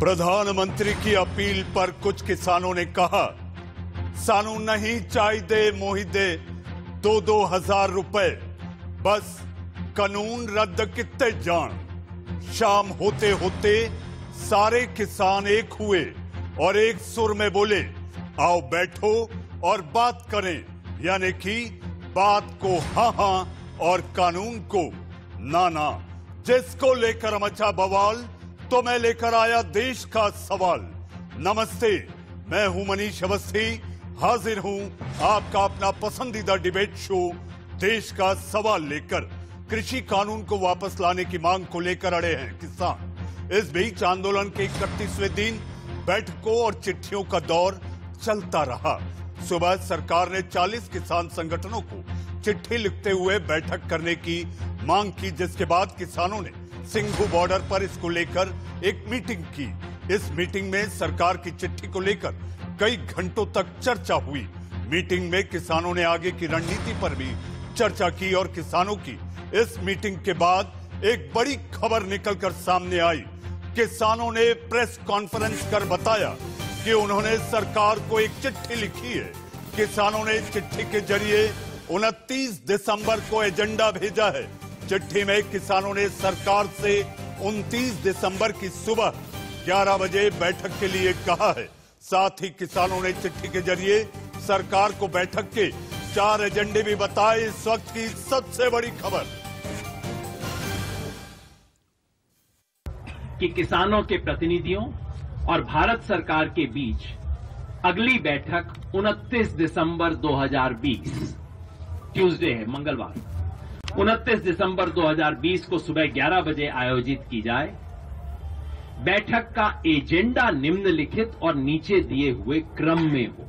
प्रधानमंत्री की अपील पर कुछ किसानों ने कहा, सानू नहीं चाहिए मोहि दे 2-2 हजार रुपए, बस कानून रद्द किते जान। शाम होते होते सारे किसान एक हुए और एक सुर में बोले, आओ बैठो और बात करें, यानी कि बात को हाँ हाँ और कानून को ना ना। जिसको लेकर मचा बवाल तो मैं लेकर आया देश का सवाल। नमस्ते, मैं हूं मनीष अवस्थी, हाजिर हूं आपका अपना पसंदीदा डिबेट शो देश का सवाल लेकर। कृषि कानून को वापस लाने की मांग को लेकर अड़े हैं किसान। इस बीच आंदोलन के 31वें दिन बैठकों और चिट्ठियों का दौर चलता रहा। सुबह सरकार ने 40 किसान संगठनों को चिट्ठी लिखते हुए बैठक करने की मांग की, जिसके बाद किसानों ने सिंघू बॉर्डर पर इसको लेकर एक मीटिंग की। इस मीटिंग में सरकार की चिट्ठी को लेकर कई घंटों तक चर्चा हुई। मीटिंग में किसानों ने आगे की रणनीति पर भी चर्चा की और किसानों की इस मीटिंग के बाद एक बड़ी खबर निकलकर सामने आई। किसानों ने प्रेस कॉन्फ्रेंस कर बताया कि उन्होंने सरकार को एक चिट्ठी लिखी है। किसानों ने चिट्ठी के जरिए 29 दिसंबर को एजेंडा भेजा है। चिट्ठी में किसानों ने सरकार से 29 दिसंबर की सुबह 11 बजे बैठक के लिए कहा है। साथ ही किसानों ने चिट्ठी के जरिए सरकार को बैठक के 4 एजेंडे भी बताए। इस वक्त की सबसे बड़ी खबर कि किसानों के प्रतिनिधियों और भारत सरकार के बीच अगली बैठक 29 दिसंबर 2020 ट्यूसडे है, मंगलवार 29 दिसंबर 2020 को सुबह 11 बजे आयोजित की जाए। बैठक का एजेंडा निम्नलिखित और नीचे दिए हुए क्रम में हो।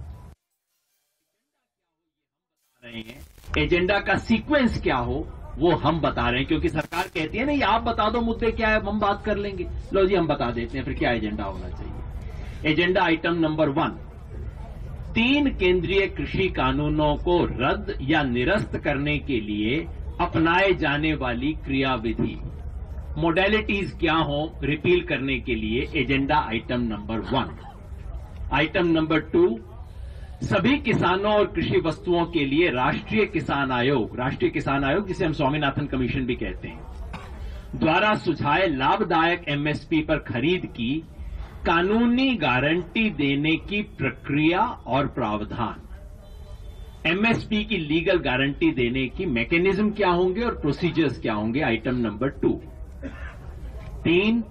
एजेंडा का सीक्वेंस क्या हो वो हम बता रहे हैं, क्योंकि सरकार कहती है नहीं आप बता दो मुद्दे क्या है, हम बात कर लेंगे। लो जी हम बता देते हैं फिर क्या एजेंडा होना चाहिए। एजेंडा आइटम नंबर 1, 3 केंद्रीय कृषि कानूनों को रद्द या निरस्त करने के लिए अपनाए जाने वाली क्रियाविधि, मोडेलिटीज क्या हो रिपील करने के लिए, agenda item number 1। Item number 2, सभी किसानों और कृषि वस्तुओं के लिए राष्ट्रीय किसान आयोग जिसे हम स्वामीनाथन कमीशन भी कहते हैं, द्वारा सुझाए लाभदायक एमएसपी पर खरीद की कानूनी गारंटी देने की प्रक्रिया और प्रावधान। एमएसपी की लीगल गारंटी देने की मैकेनिज्म क्या होंगे और प्रोसीजर्स क्या होंगे, आइटम नंबर 2। 3,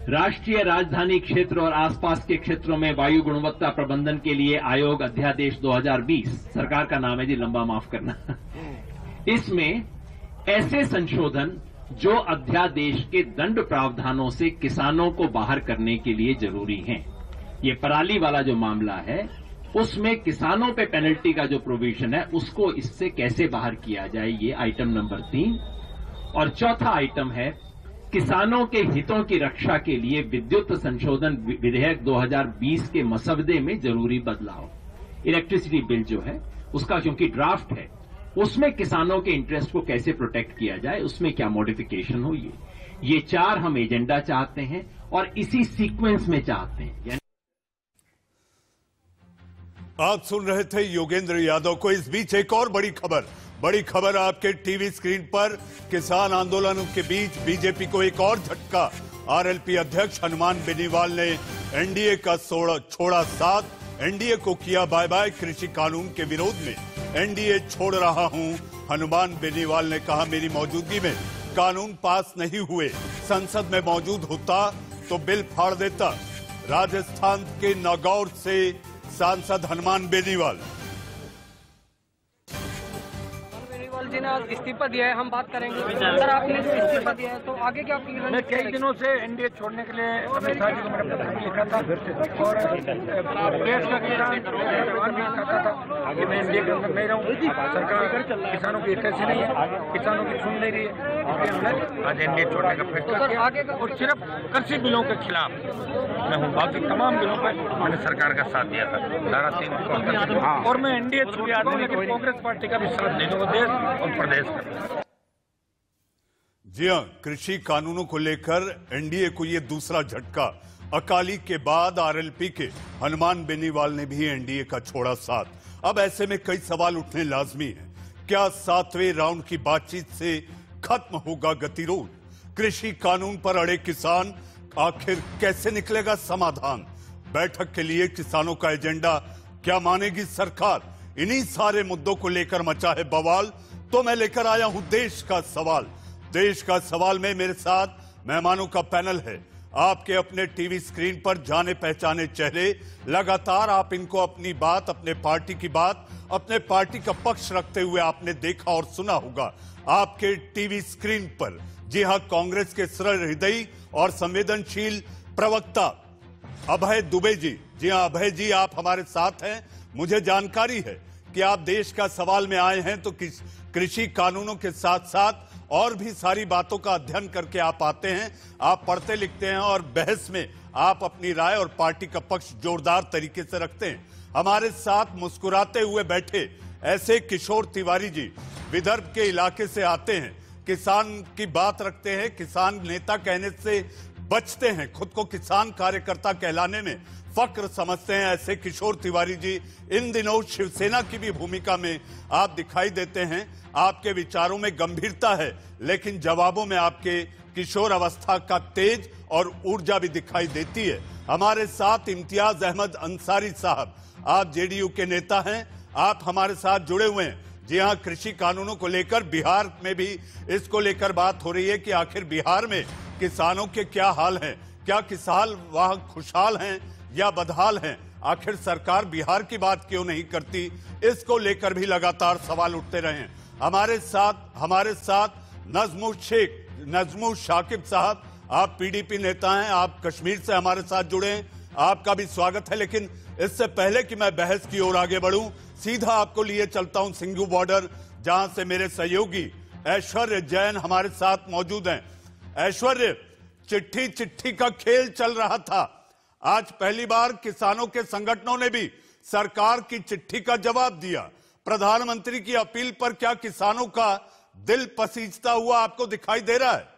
राष्ट्रीय राजधानी क्षेत्र और आसपास के क्षेत्रों में वायु गुणवत्ता प्रबंधन के लिए आयोग अध्यादेश 2020, सरकार का नाम है जी, लंबा माफ करना। इसमें ऐसे संशोधन जो अध्यादेश के दंड प्रावधानों से किसानों को बाहर करने के लिए जरूरी हैं। ये पराली वाला जो मामला है उसमें किसानों पे पेनल्टी का जो प्रोविजन है उसको इससे कैसे बाहर किया जाए, ये आइटम नंबर 3। और चौथा आइटम है किसानों के हितों की रक्षा के लिए विद्युत संशोधन विधेयक 2020 के मसवदे में जरूरी बदलाव। इलेक्ट्रिसिटी बिल जो है उसका क्योंकि ड्राफ्ट है, उसमें किसानों के इंटरेस्ट को कैसे प्रोटेक्ट किया जाए, उसमें क्या मॉडिफिकेशन हो, ये 4 हम एजेंडा चाहते हैं और इसी सीक्वेंस में चाहते हैं। आप सुन रहे थे योगेंद्र यादव को। इस बीच एक और बड़ी खबर आपके टीवी स्क्रीन पर। किसान आंदोलन के बीच बीजेपी को एक और झटका। आरएलपी अध्यक्ष हनुमान बेनीवाल ने एनडीए का छोड़ा साथ, एनडीए को किया बाय बाय। कृषि कानून के विरोध में एनडीए छोड़ रहा हूं, हनुमान बेनीवाल ने कहा। मेरी मौजूदगी में कानून पास नहीं हुए, संसद में मौजूद होता तो बिल फाड़ देता। राजस्थान के नागौर से सांसद हनुमान बेनीवाल जी ने आज इस्तीफा दिया है, हम बात करेंगे। सर आपने जो इस्तीफा दिया है तो आगे क्या अपील? मैं कई दिनों से एनडीए छोड़ने के लिए अमित शाह जी को मैंने पत्र लिखा था और देश का किसान जवान भी कहता था कि मैं एनडीए के अंदर नहीं रहूँ। सरकार किसानों की कैसे नहीं है, किसानों की सुन नहीं रही है, इसलिए हमने आज एनडीए छोड़ने का फैसला किया। और सिर्फ कृषि बिलों के खिलाफ मैं हूँ, बाकी तमाम बिलों पर मैंने सरकार का साथ दिया था, धारा 3 और मैं एनडीए छोड़ चुका हूँ, लेकिन कांग्रेस पार्टी का भी साथ देने को देश और प्रदेश का। जी हां, कृषि कानूनों को लेकर एनडीए को ये दूसरा झटका। अकाली के बाद आरएलपी के हनुमान बेनीवाल ने भी एनडीए का छोड़ा साथ। अब ऐसे में कई सवाल उठने लाजमी हैं। क्या 7वें राउंड की बातचीत से खत्म होगा गतिरोध? कृषि कानून पर अड़े किसान, आखिर कैसे निकलेगा समाधान? बैठक के लिए किसानों का एजेंडा क्या मानेगी सरकार? इन्हीं सारे मुद्दों को लेकर मचा है बवाल। तो मैं लेकर आया हूं देश का सवाल। देश का सवाल में मेरे साथ मेहमानों का पैनल है। आपके अपने टीवी स्क्रीन पर जाने पहचाने चेहरे। लगातार आप इनको अपनी बात, अपने पार्टी की बात, अपने पार्टी का पक्ष रखते हुए आपने देखा और सुना होगा आपके टीवी स्क्रीन पर। जी हां, कांग्रेस के सरल हृदयी और संवेदनशील प्रवक्ता अभय दुबे जी। जी हां अभय जी, आप हमारे साथ हैं। मुझे जानकारी है कि आप देश का सवाल में आए हैं तो कृषि कानूनों के साथ साथ और भी सारी बातों का अध्ययन करके आप आते हैं। आप पढ़ते लिखते हैं और बहस में आप अपनी राय और पार्टी का पक्ष जोरदार तरीके से रखते हैं। हमारे साथ मुस्कुराते हुए बैठे ऐसे किशोर तिवारी जी विदर्भ के इलाके से आते हैं। किसान की बात रखते हैं, किसान नेता कहने से बचते हैं, खुद को किसान कार्यकर्ता कहलाने में फक्र समझते हैं। ऐसे किशोर तिवारी जी इन दिनों शिवसेना की भी भूमिका में आप दिखाई देते हैं। आपके विचारों में गंभीरता है, लेकिन जवाबों में आपके किशोर अवस्था का तेज और ऊर्जा भी दिखाई देती है। हमारे साथ इम्तियाज अहमद अंसारी साहब, आप जेडीयू के नेता हैं, आप हमारे साथ जुड़े हुए हैं। जी हां, कृषि कानूनों को लेकर बिहार में भी इसको लेकर बात हो रही है कि आखिर बिहार में किसानों के क्या हाल हैं? क्या किसान वहां खुशहाल हैं या बदहाल हैं? आखिर सरकार बिहार की बात क्यों नहीं करती? इसको लेकर भी लगातार सवाल उठते रहे हैं। हमारे साथ नजमुल शाकिब साहब, आप पीडीपी नेता हैं, आप कश्मीर से हमारे साथ जुड़े हैं, आपका भी स्वागत है। लेकिन इससे पहले कि मैं बहस की ओर आगे बढ़ूं, सीधा आपको लिए चलता हूं सिंघू बॉर्डर, जहां से मेरे सहयोगी ऐश्वर्य जैन हमारे साथ मौजूद हैं। ऐश्वर्य, चिट्ठी का खेल चल रहा था। आज पहली बार किसानों के संगठनों ने भी सरकार की चिट्ठी का जवाब दिया। प्रधानमंत्री की अपील पर क्या किसानों का दिल पसीजता हुआ आपको दिखाई दे रहा है?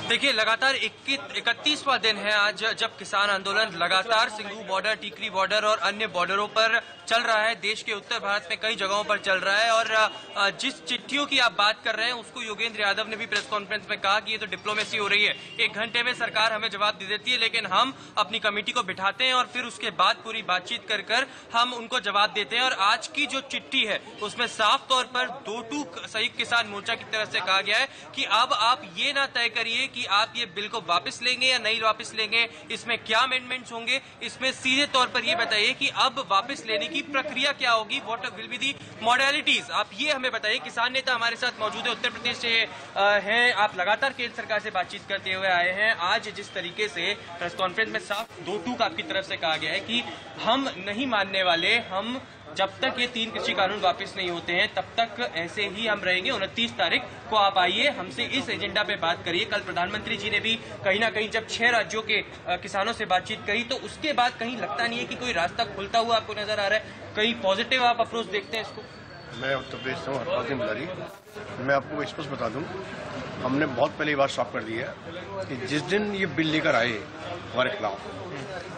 देखिए, लगातार 31वां दिन है आज जब किसान आंदोलन लगातार सिंघू बॉर्डर, टीकरी बॉर्डर और अन्य बॉर्डरों पर चल रहा है। देश के उत्तर भारत में कई जगहों पर चल रहा है। और जिस चिट्ठियों की आप बात कर रहे हैं उसको योगेंद्र यादव ने भी प्रेस कॉन्फ्रेंस में कहा कि ये तो डिप्लोमेसी हो रही है। 1 घंटे में सरकार हमें जवाब दे देती है, लेकिन हम अपनी कमेटी को बिठाते हैं और फिर उसके बाद पूरी बातचीत कर हम उनको जवाब देते हैं। और आज की जो चिट्ठी है उसमें साफ तौर पर 2 संयुक्त किसान मोर्चा की तरफ से कहा गया है कि अब आप ये ना तय करिए कि आप ये बिल को वापस लेंगे या नहीं वापस लेंगे, इसमें क्या अमेंडमेंट्स होंगे, इसमें सीधे तौर पर ये बताइए कि अब वापस लेने की प्रक्रिया क्या होगी, what will be the modalities, आप ये हमें बताइए। किसान नेता हमारे साथ मौजूद है, उत्तर प्रदेश से हैं, आप लगातार केंद्र सरकार से बातचीत करते हुए आए हैं। आज जिस तरीके से प्रेस कॉन्फ्रेंस में साफ 2 आपकी तरफ से कहा गया है कि हम नहीं मानने वाले, हम जब तक ये 3 कृषि कानून वापस नहीं होते हैं तब तक ऐसे ही हम रहेंगे। 29 तारीख को आप आइए, हमसे इस एजेंडा पे बात करिए। कल प्रधानमंत्री जी ने भी कहीं ना कहीं जब 6 राज्यों के किसानों से बातचीत करी तो उसके बाद कहीं लगता नहीं है कि कोई रास्ता खुलता हुआ आपको नजर आ रहा है। कहीं पॉजिटिव आप अप्रोच देखते हैं इसको? मैं उत्तर प्रदेश से हूँ, हरपाल सिंह बुलारी। मैं आपको स्पष्ट बता दूं, हमने बहुत पहले ये बात साफ कर दी है कि जिस दिन ये बिल लेकर आए हमारे खिलाफ,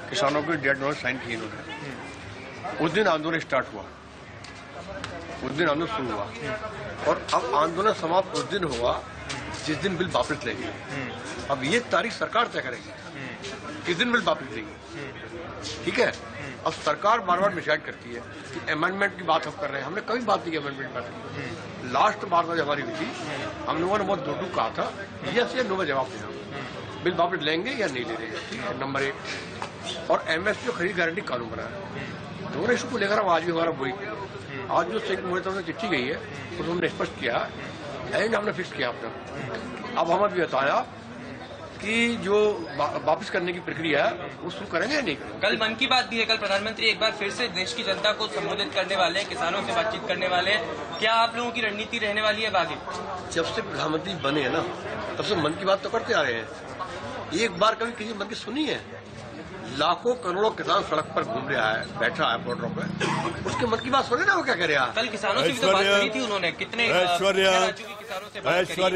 किसानों के डेड नोट साइन किए इन्होंने, उस दिन आंदोलन स्टार्ट हुआ, उस दिन आंदोलन शुरू हुआ। और अब आंदोलन समाप्त उस दिन हुआ जिस दिन बिल वापस लेगी। अब ये तारीख सरकार तय करेगी किस दिन बिल वापस लेगी, ठीक है। अब सरकार बार बार डिसाइड करती है कि अमेंडमेंट की बात हम कर रहे हैं। हमने कभी बात नहीं की अमेंडमेंट पर। लास्ट बार जब हमारी हुई थी, हम लोगों ने बहुत 2 कहा था, यस या नो में जवाब देना, बिल वापस लेंगे या नहीं ले रहे, ठीक है, नंबर 1। और एमएसपी जो खरीद गारंटी कानून बनाया, दोनों इशू को लेकर हम आज भी हमारा वही, आज जो संयुक्त मोर्चा से चिट्ठी गई है उसको हमने स्पष्ट किया, एंड हमने फिक्स किया अपना। अब हमें भी बताया कि जो वापस करने की प्रक्रिया है वो शुरू करेंगे या नहीं करेंगे। कल मन की बात भी है, कल प्रधानमंत्री एक बार फिर से देश की जनता को संबोधित करने वाले हैं, किसानों से बातचीत करने वाले हैं। क्या आप लोगों की रणनीति रहने वाली है आगे? जब से प्रधानमंत्री बने हैं ना, तब से मन की बात तो करते आ रहे हैं। एक बार कभी किसी मन की सुनी है? लाखों करोड़ों किसान सड़क पर घूम रहा है, बैठा है बॉर्डरों पे, उसके मन की बात सुने ना वो क्या कह रहा है। कल किसानों से भी तो बात करी थी उन्होंने, कितने राज्यों के किसानों से बात करी।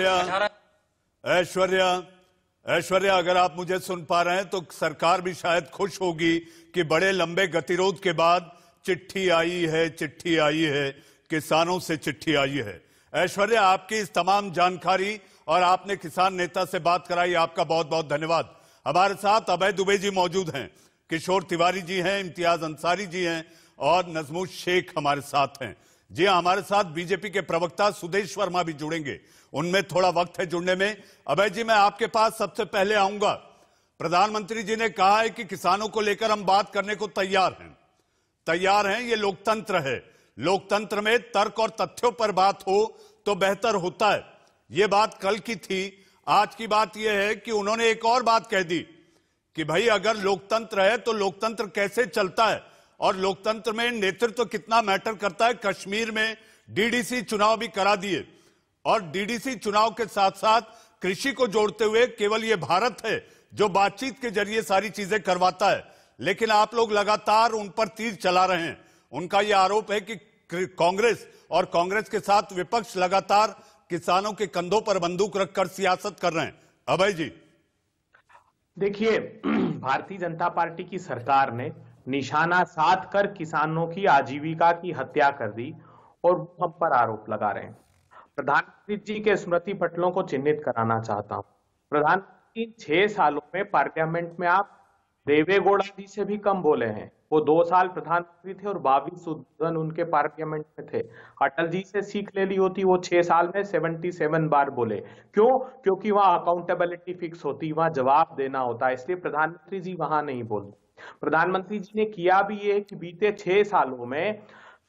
ऐश्वर्या, अगर आप मुझे सुन पा रहे हैं तो सरकार भी शायद खुश होगी कि बड़े लंबे गतिरोध के बाद चिट्ठी आई है, किसानों से चिट्ठी आई है। ऐश्वर्या, आपकी इस तमाम जानकारी और आपने किसान नेता से बात कराई, आपका बहुत बहुत धन्यवाद। हमारे साथ अभय दुबे जी मौजूद हैं, किशोर तिवारी जी हैं, इम्तियाज अंसारी जी हैं और नजमुल शेख हमारे साथ हैं। जी हाँ, हमारे साथ बीजेपी के प्रवक्ता सुदेश वर्मा भी जुड़ेंगे, उनमें थोड़ा वक्त है जुड़ने में। अभय जी, मैं आपके पास सबसे पहले आऊंगा। प्रधानमंत्री जी ने कहा है कि किसानों को लेकर हम बात करने को तैयार हैं। ये लोकतंत्र है, लोकतंत्र में तर्क और तथ्यों पर बात हो तो बेहतर होता है। ये बात कल की थी। आज की बात यह है कि उन्होंने एक और बात कह दी कि भाई अगर लोकतंत्र है तो लोकतंत्र कैसे चलता है और लोकतंत्र में नेतृत्व कितना मैटर करता है। कश्मीर में डीडीसी चुनाव भी करा दिए और डीडीसी चुनाव के साथ साथ कृषि को जोड़ते हुए केवल ये भारत है जो बातचीत के जरिए सारी चीजें करवाता है, लेकिन आप लोग लगातार उन पर तीर चला रहे हैं। उनका यह आरोप है कि कांग्रेस और कांग्रेस के साथ विपक्ष लगातार किसानों के कंधों पर बंदूक रखकर सियासत कर रहे हैं। अभय जी, देखिए, भारतीय जनता पार्टी की सरकार ने निशाना साध कर किसानों की आजीविका की हत्या कर दी और हम पर आरोप लगा रहे हैं। प्रधानमंत्री जी के स्मृति पटलों को चिन्हित कराना चाहता हूं। प्रधानमंत्री 6 सालों में पार्लियामेंट में आप देवेगौड़ा जी से भी कम बोले हैं। वो 2 साल प्रधानमंत्री थे और 22 उद्बोधन उनके पार्लियामेंट में थे। अटल जी से सीख ले ली होती, वो 6 साल में 77 बार बोले। क्यों? क्योंकि वहां अकाउंटेबिलिटी फिक्स होती, वहां जवाब देना होता है, इसलिए प्रधानमंत्री जी वहां नहीं बोलते। प्रधानमंत्री जी ने किया भी ये कि बीते 6 सालों में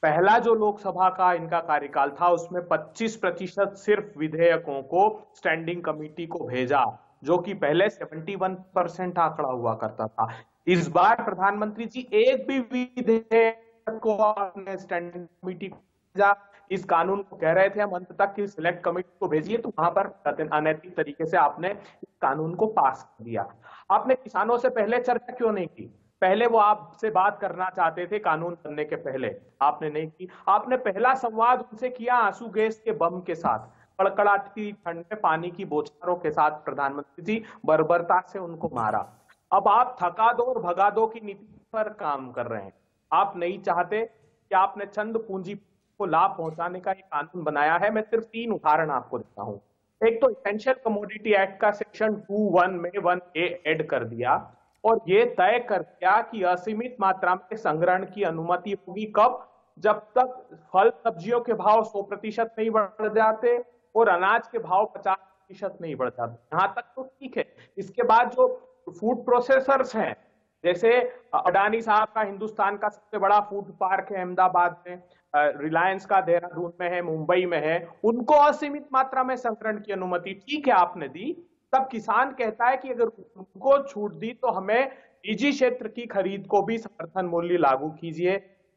पहला जो लोकसभा का इनका कार्यकाल था उसमें 25% सिर्फ विधेयकों को स्टैंडिंग कमेटी को भेजा, जो कि पहले 71% आंकड़ा हुआ करता था। इस बार प्रधानमंत्री जी एक भी विधेयक को आपने स्टैंडिंग कमेटी को भेजा। इस कानून को कह रहे थे हम अंत तक कि सिलेक्ट कमेटी को भेजिए, तो वहां पर अनैतिक तरीके से आपने इस कानून को पास कर दिया। आपने किसानों से पहले चर्चा क्यों नहीं की? पहले वो आपसे बात करना चाहते थे कानून बनने के पहले, आपने नहीं की। आपने पहला संवाद उनसे किया आंसू गैस के बम के साथ, कड़कड़ाती ठंड में पानी की बौछारों के साथ प्रधानमंत्री जी बर्बरता से उनको मारा। अब आप थका दो और भगा दो की नीति पर काम कर रहे हैं। आप नहीं चाहते कि आपने चंद पूंजी को लाभ पहुंचाने का एक कानून बनाया है। मैं सिर्फ 3 उदाहरण आपको देता हूं। एक तो इसेंशियल कमोडिटी एक्ट का सेक्शन 2(1) में 1A ऐड कर दिया और ये तय कर दिया कि असीमित मात्रा में संग्रहण की अनुमति होगी। कब? जब तक फल सब्जियों के भाव 100% नहीं बढ़ जाते और अनाज के भाव 50% नहीं बढ़ जाते। यहां तक तो ठीक है। इसके बाद जो फूड प्रोसेसर्स हैं, जैसे अडानी साहब का हिंदुस्तान का सबसे बड़ा फूड पार्क है अहमदाबाद में, रिलायंस का देहरादून में है, मुंबई में है, उनको असीमित मात्रा में संग्रहण की अनुमति ठीक है आपने दी। तब किसान कहता है कि अगर उनको छूट दी तो हमें निजी क्षेत्र की खरीद को भी समर्थन मूल्य लागू कीजिए।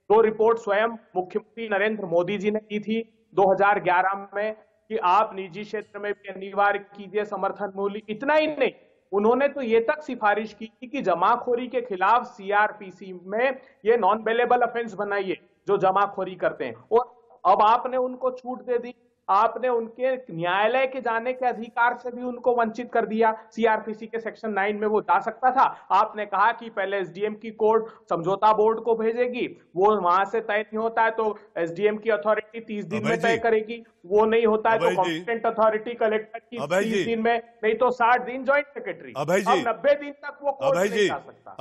2 रिपोर्ट स्वयं मुख्यमंत्री नरेंद्र मोदी जी ने की थी 2011 में कि आप निजी क्षेत्र में भी अनिवार्य कीजिए समर्थन मूल्य। इतना ही नहीं, उन्होंने तो ये तक सिफारिश की थी कि जमाखोरी के खिलाफ सीआरपीसी में ये नॉन बेलेबल ऑफेंस बनाइए जो जमाखोरी करते हैं। और अब आपने उनको छूट दे दी। आपने उनके न्यायालय के जाने के अधिकार से भी उनको वंचित कर दिया। सीआरपीसी के सेक्शन 9 में वो जा सकता था। आपने कहा कि पहले एसडीएम की कोर्ट समझौता बोर्ड को भेजेगी, वो वहां से तय नहीं होता है तो एसडीएम की अथॉरिटी 30 दिन में तय करेगी, वो नहीं होता है तो कॉम्पिटेंट अथॉरिटी कलेक्टर की 30 दिन में, नहीं तो 60 दिन ज्वाइंट सेक्रेटरी, अब 90 दिन तक वो कोर्ट नहीं जा सकता।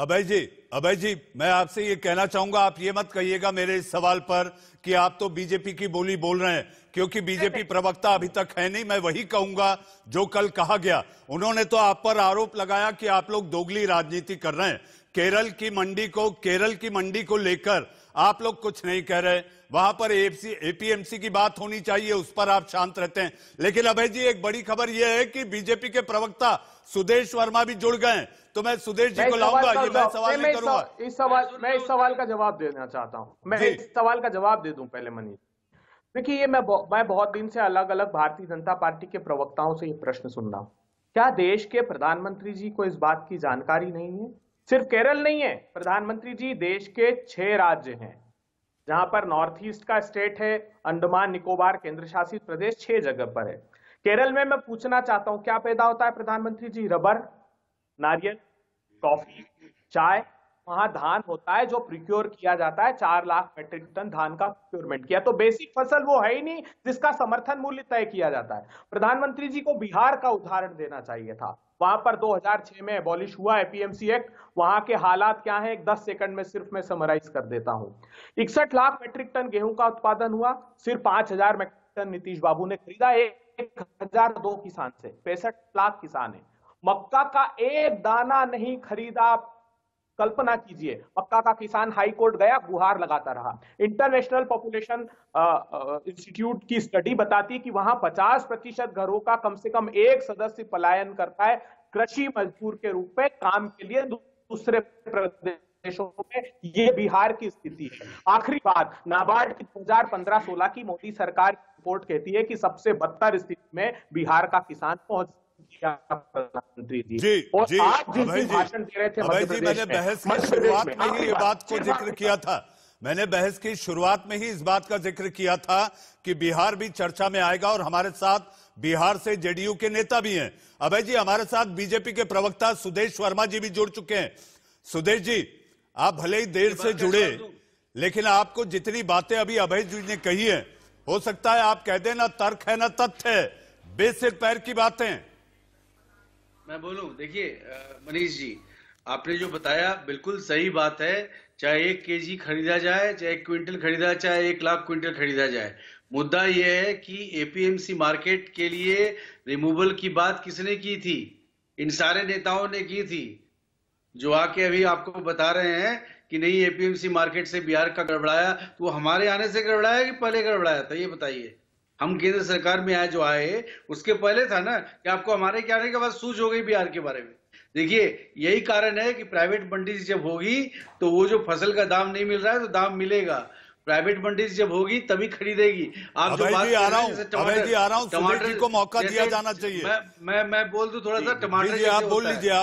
अभय जी, मैं आपसे ये कहना चाहूंगा, आप ये मत कहिएगा मेरे इस सवाल पर कि आप तो बीजेपी की बोली बोल रहे हैं, क्योंकि बीजेपी प्रवक्ता अभी तक है नहीं। मैं वही कहूंगा जो कल कहा गया। उन्होंने तो आप पर आरोप लगाया कि आप लोग दोगली राजनीति कर रहे हैं। केरल की मंडी को लेकर आप लोग कुछ नहीं कह रहे। वहां पर एपीएमसी की बात होनी चाहिए, उस पर आप शांत रहते हैं। लेकिन अभय जी, एक बड़ी खबर यह है कि बीजेपी के प्रवक्ता सुदेश वर्मा भी जुड़ गए। तो मैं सुदेश जी को लाऊंगा, ये मैं सवाल नहीं करूंगा। मैं इस सवाल का जवाब देना चाहता हूं। मैं इस सवाल का जवाब दे दूं पहले मनीष। देखिए, ये मैं बहुत दिन से अलग अलग भारतीय जनता पार्टी के प्रवक्ताओं से ये प्रश्न सुन रहा हूं। क्या देश के प्रधानमंत्री जी को इस बात की जानकारी नहीं है सिर्फ केरल नहीं है प्रधानमंत्री जी, देश के 6 राज्य हैं जहां पर नॉर्थ ईस्ट का स्टेट है, अंडमान निकोबार केंद्र शासित प्रदेश 6 जगह पर है। केरल में मैं पूछना चाहता हूं क्या पैदा होता है प्रधानमंत्री जी? रबर, नारियल, कॉफी, चाय। वहां धान होता है जो प्रिक्योर किया जाता है, 4 लाख मेट्रिक टन धान का प्रिक्योरमेंट किया। तो बेसिक फसल वो है ही नहीं जिसका समर्थन मूल्य तय किया जाता है। प्रधानमंत्री जी को बिहार का उदाहरण देना चाहिए था। वहां पर 2006 में एबॉलिश हुआ एपीएमसी एक्ट। वहां के हालात क्या हैं 10 सेकंड में सिर्फ मैं समराइज कर देता हूं। 61 लाख मेट्रिक टन गेहूं का उत्पादन हुआ, सिर्फ 5000 मेट्रिक टन नीतीश बाबू ने खरीदा 1002 किसान से, 65 लाख किसान है। मक्का का एक दाना नहीं खरीदा। कल्पना कीजिए, मक्का का किसान हाई कोर्ट गया, गुहार लगाता रहा। इंटरनेशनल पॉपुलेशन इंस्टीट्यूट की स्टडी बताती कि वहां 50% घरों का कम से कम एक सदस्य पलायन करता है कृषि मजदूर के रूप में काम के लिए दूसरे प्रदेशों में। ये बिहार की स्थिति है। आखिरी बात, नाबार्ड की 2015-16 की मोदी सरकार की रिपोर्ट कहती है कि सबसे बदतर स्थिति में बिहार का किसान पहुंच प्रधानमंत्री जी। और जी, आप जिस दिन भाषण दे रहे थे अभय जी, मैंने बहस की शुरुआत में ही ये बात को जिक्र किया था। मैंने बहस की शुरुआत में ही इस बात का जिक्र किया था कि बिहार भी चर्चा में आएगा और हमारे साथ बिहार से जेडीयू के नेता भी हैं। अभय जी, हमारे साथ बीजेपी के प्रवक्ता सुदेश वर्मा जी भी जुड़ चुके हैं। सुदेश जी, आप भले ही देर से जुड़े, लेकिन आपको जितनी बातें अभी अभय जी ने कही है, हो सकता है आप कह दें ना तर्क है ना तथ्य है, बेसिर पैर की बातें। मैं बोलूं, देखिए मनीष जी, आपने जो बताया बिल्कुल सही बात है। चाहे 1 केजी खरीदा जाए, चाहे 1 क्विंटल खरीदा, चाहे 1 लाख क्विंटल खरीदा जाए, मुद्दा यह है कि एपीएमसी मार्केट के लिए रिमूवल की बात किसने की थी? इन सारे नेताओं ने की थी, जो आके अभी आपको बता रहे हैं कि नहीं एपीएमसी मार्केट से बिहार का गड़बड़ाया। तो वो हमारे आने से गड़बड़ाया कि पहले गड़बड़ाया था, ये बताइए। हम केंद्र सरकार में आए, जो आए उसके पहले था ना कि आपको हमारे के आने के बाद सूझ हो गई बिहार के बारे में। देखिए, यही कारण है कि प्राइवेट मंडी जब होगी तो वो जो फसल का दाम नहीं मिल रहा है तो दाम मिलेगा। प्राइवेट मंडी जब होगी तभी खरीदेगी। आप जो बात अभय जी आ रहा हूं, टमाटर को मौका दिया जाना चाहिए। मैं बोल दूं थोड़ा सा, टमाटर आप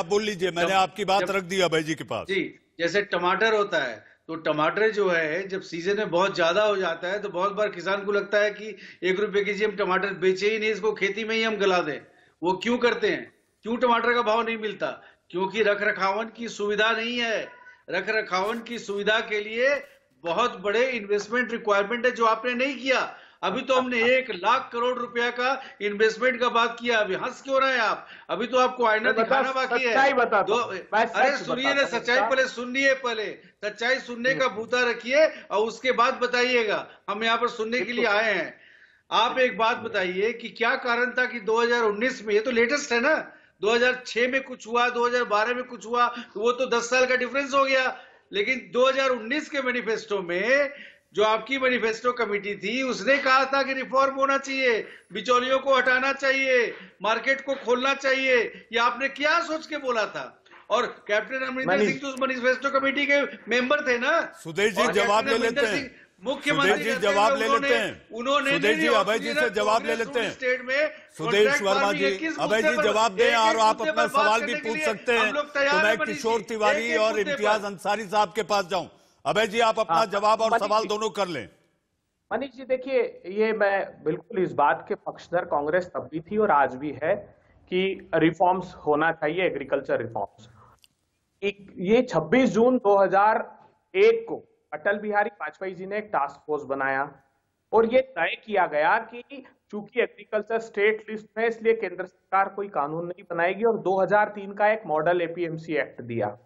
बोल लीजिए, मैंने आपकी बात रख दी अभय जी के पास। जी, जैसे टमाटर होता है तो टमाटर जो है जब सीजन में बहुत ज्यादा हो जाता है तो बहुत बार किसान को लगता है कि 1 रुपए केजी हम टमाटर बेचे ही नहीं, इसको खेती में ही हम गला दें। वो क्यों करते हैं? क्यों टमाटर का भाव नहीं मिलता? क्योंकि रख रखावन की सुविधा नहीं है। रख रखावन की सुविधा के लिए बहुत बड़े इन्वेस्टमेंट रिक्वायरमेंट है, जो आपने नहीं किया। अभी तो हमने 1 लाख करोड़ रुपया का इन्वेस्टमेंट का बात किया। अभी हंस क्यों रहे हैं आप? अभी तो आपको आईना दिखाना बाकी है। अरे सुनिए ना, सच्चाई पहले सुनिए, पहले सच्चाई सुनने का बूता रखिए और उसके बाद बताइएगा। हम यहाँ पर सुनने के लिए आए हैं। आप एक बात बताइए कि क्या कारण था कि 2019 में, ये तो लेटेस्ट है ना, 2006 में कुछ हुआ, 2012 में कुछ हुआ, वो तो 10 साल का डिफरेंस हो गया। लेकिन 2019 के मैनिफेस्टो में जो आपकी मैनिफेस्टो कमेटी थी उसने कहा था कि रिफॉर्म होना चाहिए, बिचौलियों को हटाना चाहिए, मार्केट को खोलना चाहिए। ये आपने क्या सोच के बोला था? और कैप्टन अमरिंदर सिंह तो उस मैनिफेस्टो कमेटी के मेंबर थे ना। सुदेश जी जवाब ले लेते हैं, मुख्यमंत्री जी जवाब ले लेते हैं, उन्होंने सुदेश जी अभय जी से जवाब ले लेते हैं। स्टेट में सुदेश वर्मा जी, अभय जी जवाब दें और आप अपना सवाल भी पूछ सकते हैं। तो मैं किशोर तिवारी और इम्तियाज अंसारी साहब के पास जाऊं। अभय जी आप अपना जवाब और सवाल दोनों कर लें। मनीष जी देखिए, ये मैं बिल्कुल इस बात के पक्षधर कांग्रेस तब भी थी और आज भी है कि रिफॉर्म्स होना चाहिए, एग्रीकल्चर रिफॉर्म्स। ये 26 जून 2001 को अटल बिहारी वाजपेयी जी ने एक टास्क फोर्स बनाया और ये तय किया गया कि चूंकि एग्रीकल्चर स्टेट लिस्ट में, इसलिए केंद्र सरकार कोई कानून नहीं बनाएगी और 2003 का एक मॉडल एपीएमसी एक्ट दिया।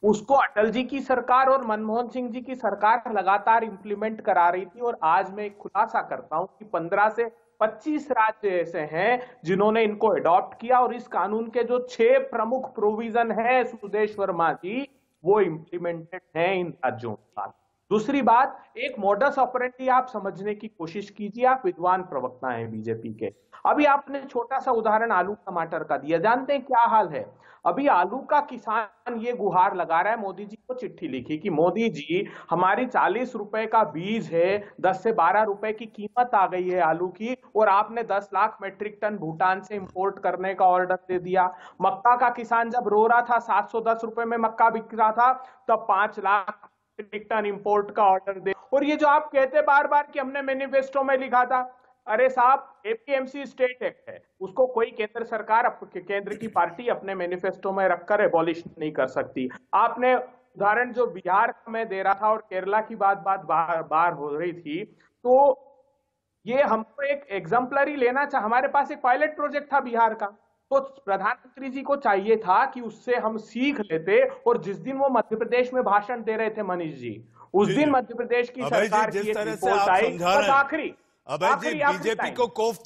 उसको अटल जी की सरकार और मनमोहन सिंह जी की सरकार लगातार इंप्लीमेंट करा रही थी। और आज मैं एक खुलासा करता हूं कि 15 से 25 राज्य ऐसे हैं जिन्होंने इनको अडॉप्ट किया और इस कानून के जो 6 प्रमुख प्रोविजन है सुदेश वर्मा जी, वो इंप्लीमेंटेड हैं इन राज्यों के साथ। दूसरी बात, एक मॉडस ऑपरेंडी आप समझने की कोशिश कीजिए, आप विद्वान प्रवक्ता हैं बीजेपी के। अभी आपने छोटा सा उदाहरण आलू टमाटर का दिया, जानते हैं क्या हाल है? अभी आलू का किसान ये गुहार लगा रहा है, मोदी जी को चिट्ठी लिखी कि मोदी जी हमारी 40 रुपए का बीज है, 10 से 12 रुपए की कीमत आ गई है आलू की, और आपने 10 लाख मेट्रिक टन भूटान से इंपोर्ट करने का ऑर्डर दे दिया। मक्का का किसान जब रो रहा था, 710 रुपए में मक्का बिक रहा था, तब 5 लाख मेट्रिक टन इंपोर्ट का ऑर्डर दे। और ये जो आप कहते बार बार कि हमने मैनिफेस्टो में लिखा था, अरे साहब, एपीएमसी स्टेट एक्ट है, उसको कोई केंद्र सरकार, केंद्र की पार्टी अपने मैनिफेस्टो में रखकर एबॉलिश नहीं कर सकती। आपने उदाहरण जो बिहार का मैं दे रहा था और केरला की बात बार हो रही थी, तो ये हमको एक एग्जाम्पलरी लेना चाहिए। हमारे पास एक पायलट प्रोजेक्ट था बिहार का, तो प्रधानमंत्री जी को चाहिए था कि उससे हम सीख लेते। और जिस दिन वो मध्य प्रदेश में भाषण दे रहे थे मनीष जी, उस दिन मध्य प्रदेश की सरकार की एक रिपोर्ट आई। आखिरी अभय जी,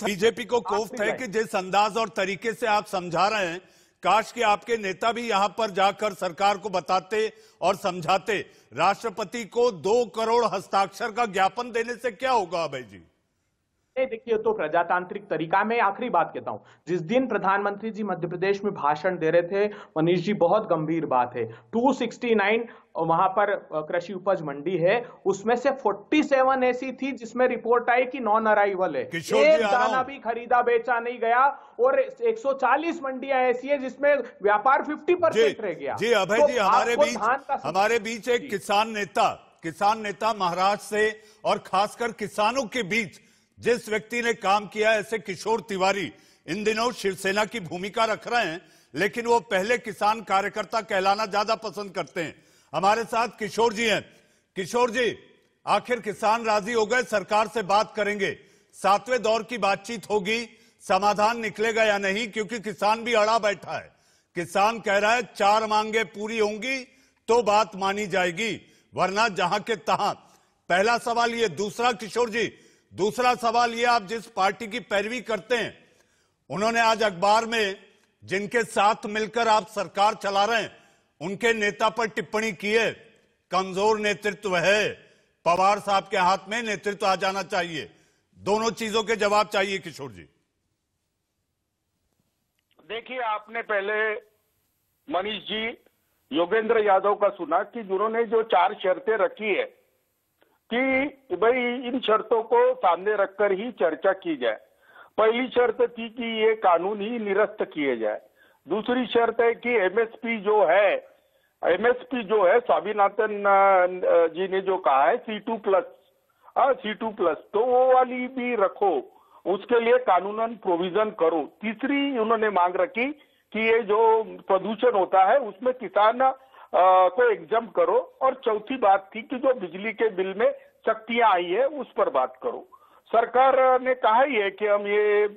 बीजेपी को कोफ्त है कि जिस अंदाज और तरीके से आप समझा रहे हैं, काश कि आपके नेता भी यहां पर जाकर सरकार को बताते और समझाते। राष्ट्रपति को 2 करोड़ हस्ताक्षर का ज्ञापन देने से क्या होगा अभय जी? देखिए, तो प्रजातांत्रिक तरीका में आखिरी बात कहता हूं, जिस दिन प्रधानमंत्री जी मध्य प्रदेश में भाषण दे रहे थे मनीष जी, बहुत गंभीर बात है, 269 वहां पर कृषि उपज मंडी है, उसमें से 47 ऐसी थी जिसमें रिपोर्ट आई कि नॉन अराइवल है, एक दाना भी खरीदा बेचा नहीं गया, और 140 मंडियां ऐसी है जिसमें व्यापार 50% रह गया। जी अभय जी, हमारे बीच एक किसान नेता महाराष्ट्र से, और खासकर किसानों के बीच जिस व्यक्ति ने काम किया, ऐसे किशोर तिवारी इन दिनों शिवसेना की भूमिका रख रहे हैं, लेकिन वो पहले किसान कार्यकर्ता कहलाना ज्यादा पसंद करते हैं। हमारे साथ किशोर जी हैं। किशोर जी, आखिर किसान राजी हो गए, सरकार से बात करेंगे, 7वें दौर की बातचीत होगी, समाधान निकलेगा या नहीं? क्योंकि किसान भी अड़ा बैठा है। किसान कह रहा है 4 मांगे पूरी होंगी तो बात मानी जाएगी, वरना जहां के तहां। पहला सवाल ये। दूसरा किशोर जी, दूसरा सवाल ये, आप जिस पार्टी की पैरवी करते हैं, उन्होंने आज अखबार में जिनके साथ मिलकर आप सरकार चला रहे हैं, उनके नेता पर टिप्पणी की है, कमजोर नेतृत्व है, पवार साहब के हाथ में नेतृत्व आ जाना चाहिए। दोनों चीजों के जवाब चाहिए किशोर जी। देखिए, आपने पहले मनीष जी योगेंद्र यादव का सुना कि जिन्होंने जो 4 शर्तें रखी है कि भाई इन शर्तों को सामने रखकर ही चर्चा की जाए। पहली शर्त थी कि ये कानून ही निरस्त किए जाए। दूसरी शर्त है कि एमएसपी जो है स्वामीनाथन जी ने जो कहा है C2+, तो वो वाली भी रखो, उसके लिए कानूनन प्रोविजन करो। तीसरी उन्होंने मांग रखी कि ये जो प्रदूषण होता है उसमें किसान को एग्जाम करो। और चौथी बात थी कि जो बिजली के बिल में सख्तियां आई है उस पर बात करो। सरकार ने कहा ही है कि हम ये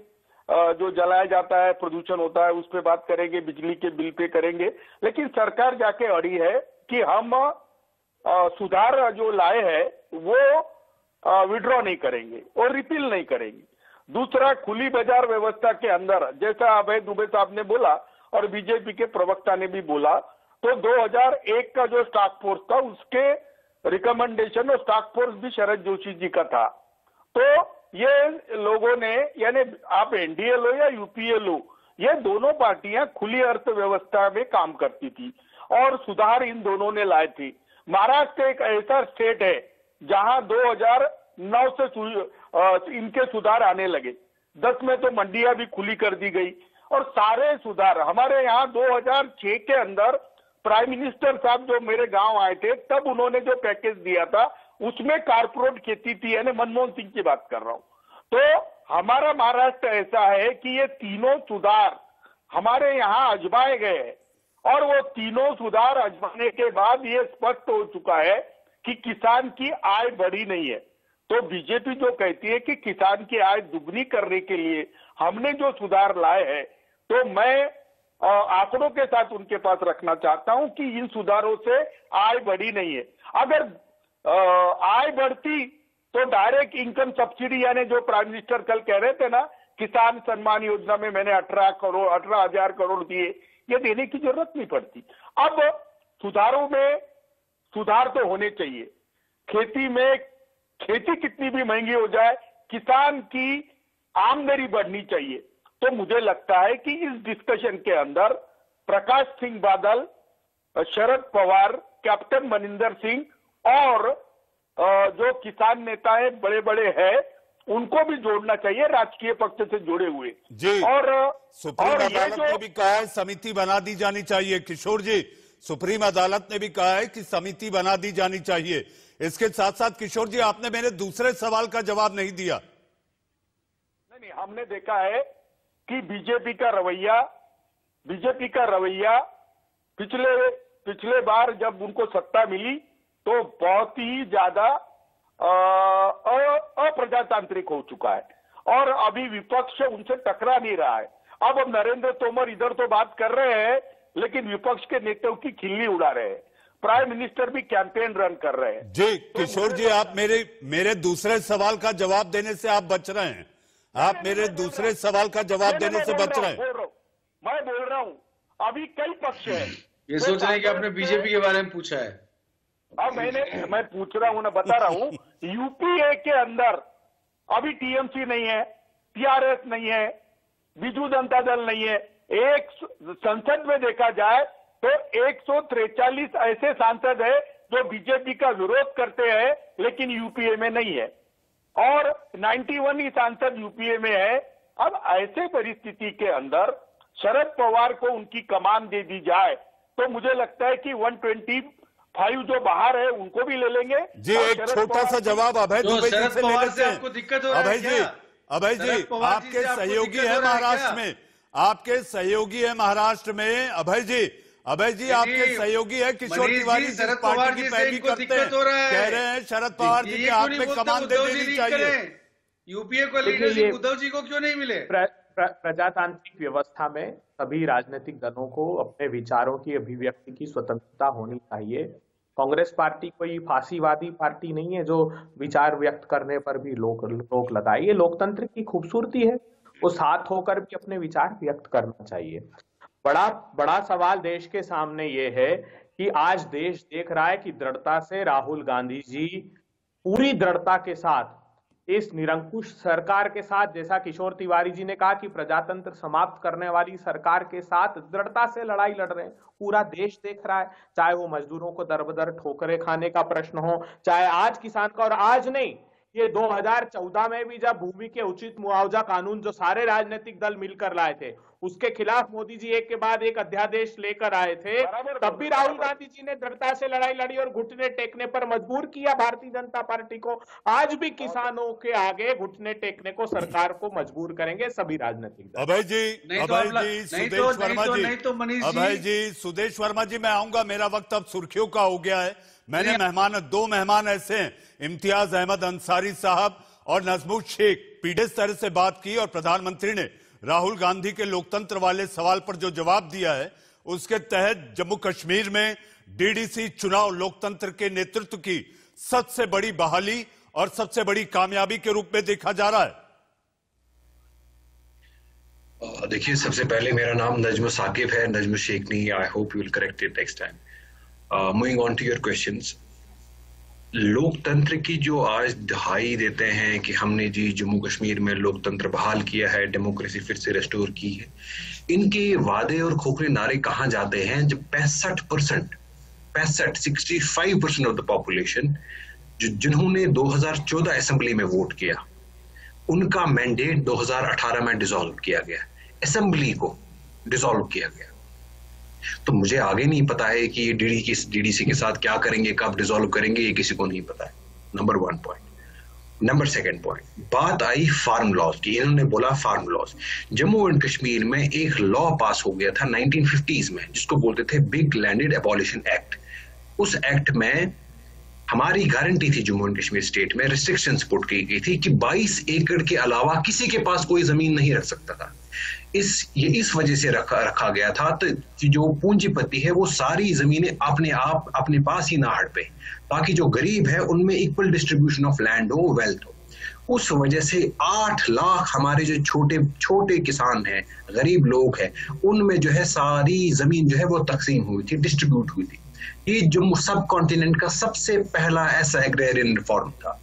जो जलाया जाता है, प्रदूषण होता है, उस पे बात करेंगे, बिजली के बिल पे करेंगे, लेकिन सरकार जाके अड़ी है कि हम सुधार जो लाए हैं वो विड्रॉ नहीं करेंगे और रिपील नहीं करेंगे। दूसरा, खुली बाजार व्यवस्था के अंदर, जैसा अभय दुबे साहब ने बोला और बीजेपी के प्रवक्ता ने भी बोला, तो 2001 का जो टास्क फोर्स था उसके रिकमेंडेशन, और टास्क फोर्स भी शरद जोशी जी का था। तो ये लोगों ने, यानी आप एनडीए लो या यूपीए लो, ये दोनों पार्टियां खुली अर्थव्यवस्था में काम करती थी और सुधार इन दोनों ने लाए थे। महाराष्ट्र एक ऐसा स्टेट है जहां 2009 से इनके सुधार आने लगे। 10 में तो मंडियां भी खुली कर दी गई और सारे सुधार हमारे यहाँ 2006 के अंदर प्राइम मिनिस्टर साहब जो मेरे गांव आए थे, तब उन्होंने जो पैकेज दिया था उसमें कारपोरेट खेती थी, यानी मनमोहन सिंह की बात कर रहा हूं। तो हमारा महाराष्ट्र ऐसा है कि ये तीनों सुधार हमारे यहाँ आजमाए गए हैं और वो तीनों सुधार आजमाने के बाद ये स्पष्ट हो चुका है कि किसान की आय बढ़ी नहीं है। तो बीजेपी जो कहती है कि किसान की आय दुगनी करने के लिए हमने जो सुधार लाए हैं, तो मैं आंकड़ों के साथ उनके पास रखना चाहता हूं कि इन सुधारों से आय बढ़ी नहीं है। अगर आय बढ़ती तो डायरेक्ट इनकम सब्सिडी, यानी जो प्राइम मिनिस्टर कल कह रहे थे ना, किसान सम्मान योजना में मैंने 18,000 करोड़ दिए, ये देने की जरूरत नहीं पड़ती। अब सुधारों में सुधार तो होने चाहिए। खेती कितनी भी महंगी हो जाए, किसान की आमदनी बढ़नी चाहिए। तो मुझे लगता है कि इस डिस्कशन के अंदर प्रकाश सिंह बादल, शरद पवार, कैप्टन मनिंदर सिंह और जो किसान नेता है बड़े बड़े हैं, उनको भी जोड़ना चाहिए, राजकीय पक्ष से जुड़े हुए जी। और सुप्रीम अदालत ने भी कहा है समिति बना दी जानी चाहिए। किशोर जी, सुप्रीम अदालत ने भी कहा है कि समिति बना दी जानी चाहिए। इसके साथ साथ किशोर जी, आपने मेरे दूसरे सवाल का जवाब नहीं दिया। नहीं, हमने देखा है कि बीजेपी का रवैया पिछले बार जब उनको सत्ता मिली तो बहुत ही ज्यादा अप्रजातांत्रिक हो चुका है और अभी विपक्ष उनसे टकरा नहीं रहा है। अब नरेंद्र तोमर इधर तो बात कर रहे हैं लेकिन विपक्ष के नेताओं की खिल्ली उड़ा रहे हैं। प्राइम मिनिस्टर भी कैंपेन रन कर रहे हैं। जी किशोर जी, आप मेरे दूसरे सवाल का जवाब देने से आप बच रहे हैं। आप मेरे दूसरे सवाल का जवाब देने से बच रहे हैं। मैं बोल रहा हूं अभी कई पक्ष है। ये सोच रहे हैं कि आपने बीजेपी के बारे में पूछा है। अब मैं पूछ रहा हूं ना, बता रहा हूं यूपीए के अंदर अभी टीएमसी नहीं है, टीआरएस नहीं है, बीजू जनता दल नहीं है। एक संसद में देखा जाए तो 143 ऐसे सांसद है जो बीजेपी का विरोध करते हैं लेकिन यूपीए में नहीं है और 91 ही सांसद यूपीए में है। अब ऐसे परिस्थिति के अंदर शरद पवार को उनकी कमान दे दी जाए तो मुझे लगता है कि 125 जो बाहर है उनको भी ले लेंगे। जी एक छोटा सा जवाब अभय दुबे जी से ले लेते हैं। आपको दिक्कत हो रहा है? अभय जी आपके सहयोगी है महाराष्ट्र में, आपके सहयोगी है महाराष्ट्र में। अभय जी आपके सहयोगी है किशोर तिवारी, जिस पार्टी की पैरवी करते हैं, कह रहे हैं शरद पवार जी के हाथ में कमान दे देनी चाहिए। यूपीए को लीडरशिप उद्धव जी को क्यों नहीं मिले? प्रजातांत्रिक व्यवस्था में सभी राजनीतिक दलों को अपने विचारों की अभिव्यक्ति की स्वतंत्रता होनी चाहिए। कांग्रेस पार्टी कोई फांसीवादी पार्टी नहीं है जो विचार व्यक्त करने पर भी रोक लगाए। ये लोकतंत्र की खूबसूरती है, वो साथ होकर भी अपने विचार व्यक्त करना चाहिए। बड़ा सवाल देश के सामने ये है कि आज देश देख रहा है कि दृढ़ता से राहुल गांधी जी पूरी दृढ़ता के साथ इस निरंकुश सरकार के साथ, जैसा किशोर तिवारी जी ने कहा कि प्रजातंत्र समाप्त करने वाली सरकार के साथ दृढ़ता से लड़ाई लड़ रहे हैं। पूरा देश देख रहा है, चाहे वो मजदूरों को दर बदर ठोकरें खाने का प्रश्न हो, चाहे आज किसान का, और आज नहीं, ये 2014 में भी जब भूमि के उचित मुआवजा कानून जो सारे राजनीतिक दल मिलकर लाए थे उसके खिलाफ मोदी जी एक के बाद एक अध्यादेश लेकर आए थे, तब भी राहुल गांधी जी ने दृढ़ता से लड़ाई लड़ी और घुटने टेकने पर मजबूर किया भारतीय जनता पार्टी को। आज भी किसानों के आगे घुटने टेकने को सरकार को मजबूर करेंगे सभी राजनीतिक दल। अभय जी, सुदेश वर्मा जी, मैं आऊंगा, मेरा वक्त अब सुर्खियों का हो गया है। मैंने दो मेहमान ऐसे हैं, इम्तियाज अहमद अंसारी साहब और नजमुल शेख, पीढ़े स्तर से बात की और प्रधानमंत्री ने राहुल गांधी के लोकतंत्र वाले सवाल पर जो जवाब दिया है उसके तहत जम्मू कश्मीर में डीडीसी चुनाव लोकतंत्र के नेतृत्व की सबसे बड़ी बहाली और सबसे बड़ी कामयाबी के रूप में देखा जा रहा है। देखिए, सबसे पहले मेरा नाम नजम साकिब है, नजम शेख नहीं। I hope you will correct it next time. Moving on to your questions, लोकतंत्र की जो आज दहाई देते हैं कि हमने जी जम्मू कश्मीर में लोकतंत्र बहाल किया है, डेमोक्रेसी फिर से रेस्टोर की है, इनके वादे और खोखले नारे कहाँ जाते हैं जब 65% ऑफ द पॉपुलेशन जिन्होंने 2014 असेंबली में वोट किया उनका मैंडेट 2018 में डिसॉल्व किया गया, असेंबली को डिसॉल्व किया गया। तो मुझे आगे नहीं पता है कि ये डीडीसी के साथ क्या करेंगे, कब डिसॉल्व करेंगे, ये किसी को नहीं पता है। Number 1 point. नंबर 2 पॉइंट, बात आई फार्म लॉज की। इन्होंने बोला farm laws. Jammu and Kashmir में एक लॉ पास हो गया था 1950s में जिसको बोलते थे बिग लैंडेड एबॉलिशन एक्ट। उस एक्ट में हमारी गारंटी थी जम्मू एंड कश्मीर स्टेट में, रिस्ट्रिक्शंस पुट की गई थी कि 22 एकड़ के अलावा किसी के पास कोई जमीन नहीं रख सकता था। ये इस वजह से रखा गया था तो जो पूंजीपति है वो सारी जमीनें अपने आप अपने पास ही ना हड़पे, ताकि जो गरीब है उनमें इक्वल डिस्ट्रीब्यूशन ऑफ लैंड हो, वेल्थ हो। उस वजह से 8 लाख हमारे जो छोटे किसान हैं, गरीब लोग हैं, उनमें जो है सारी जमीन जो है वो तकसीम हुई थी, डिस्ट्रीब्यूट हुई थी। ये जो सब कॉन्टिनेंट का सबसे पहला ऐसा एग्रेरियन रिफॉर्म था।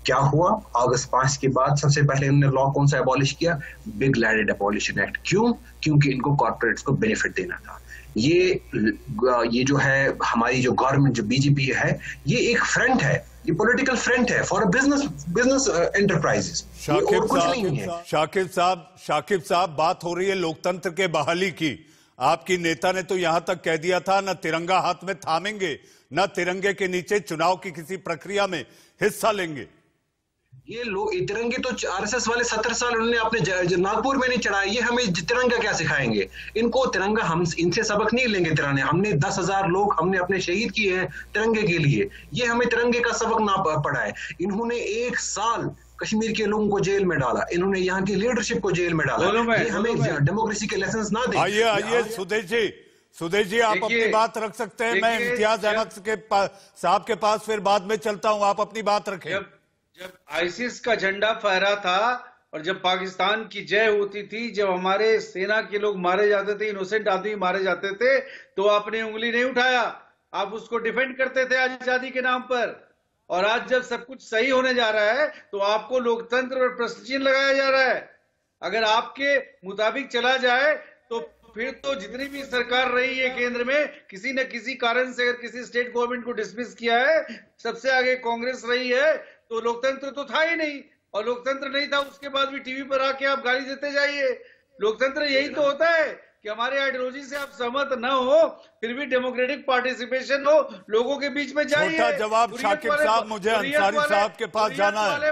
क्या हुआ? अगस्त 5 के बाद सबसे पहले इन्होंने लॉ कौन सा एबॉलिश किया? Big land abolition act. क्यों? क्योंकि इनको कॉर्पोरेट्स को बेनिफिट देना था। ये जो है हमारी जो गवर्नमेंट जो बीजेपी है, ये एक फ्रंट है, ये पॉलिटिकल फ्रंट है फॉर बिजनेस एंटरप्राइजेस। शाकिब साहब, बात हो रही है लोकतंत्र के बहाली की। आपकी नेता ने तो यहां तक कह दिया था, न तिरंगा हाथ में थामेंगे, न तिरंगे के नीचे चुनाव की किसी प्रक्रिया में हिस्सा लेंगे। ये लोग तिरंगे तो आरएसएस वाले 70 साल उन्होंने अपने नागपुर में नहीं चढ़ाया। ये हमें तिरंगा क्या सिखाएंगे? इनको तिरंगा हम इनसे सबक नहीं लेंगे। तिरंगे हमने 10,000 लोग हमने अपने शहीद किए हैं तिरंगे के लिए। ये हमें तिरंगे का सबक ना पड़ा है। इन्होंने 1 साल कश्मीर के लोगों को जेल में डाला, इन्होंने यहाँ की लीडरशिप को जेल में डाला। ये हमें डेमोक्रेसी के लेसन्स ना दें। आइए सुदेश जी आप अपनी बात रख सकते हैं। मैं इम्तियाज अहमद साहब के पास फिर बाद में चलता हूं, आप अपनी बात रखें। जब आईसिस का झंडा फहरा था और जब पाकिस्तान की जय होती थी, जब हमारे सेना के लोग मारे जाते थे, इनोसेंट आदमी मारे जाते थे, तो आपने उंगली नहीं उठाया। आप उसको डिफेंड करते थे आजादी के नाम पर। और आज जब सब कुछ सही होने जा रहा है तो आपको लोकतंत्र और प्रश्न चिन्ह लगाया जा रहा है। अगर आपके मुताबिक चला जाए तो फिर तो जितनी भी सरकार रही है केंद्र में, किसी न किसी कारण से अगर किसी स्टेट गवर्नमेंट को डिसमिस किया है, सबसे आगे कांग्रेस रही है, तो लोकतंत्र तो था ही नहीं। और लोकतंत्र नहीं था, उसके बाद भी टीवी पर आके आप गाली देते जाइए। लोकतंत्र यही तो होता है कि हमारे आइडियोलॉजी से आप सहमत न हो, फिर भी डेमोक्रेटिक पार्टिसिपेशन हो, लोगों के बीच में जाइए। छोटा जवाब शाकिब साहब, मुझे अंसारी साहब के पास जाना है।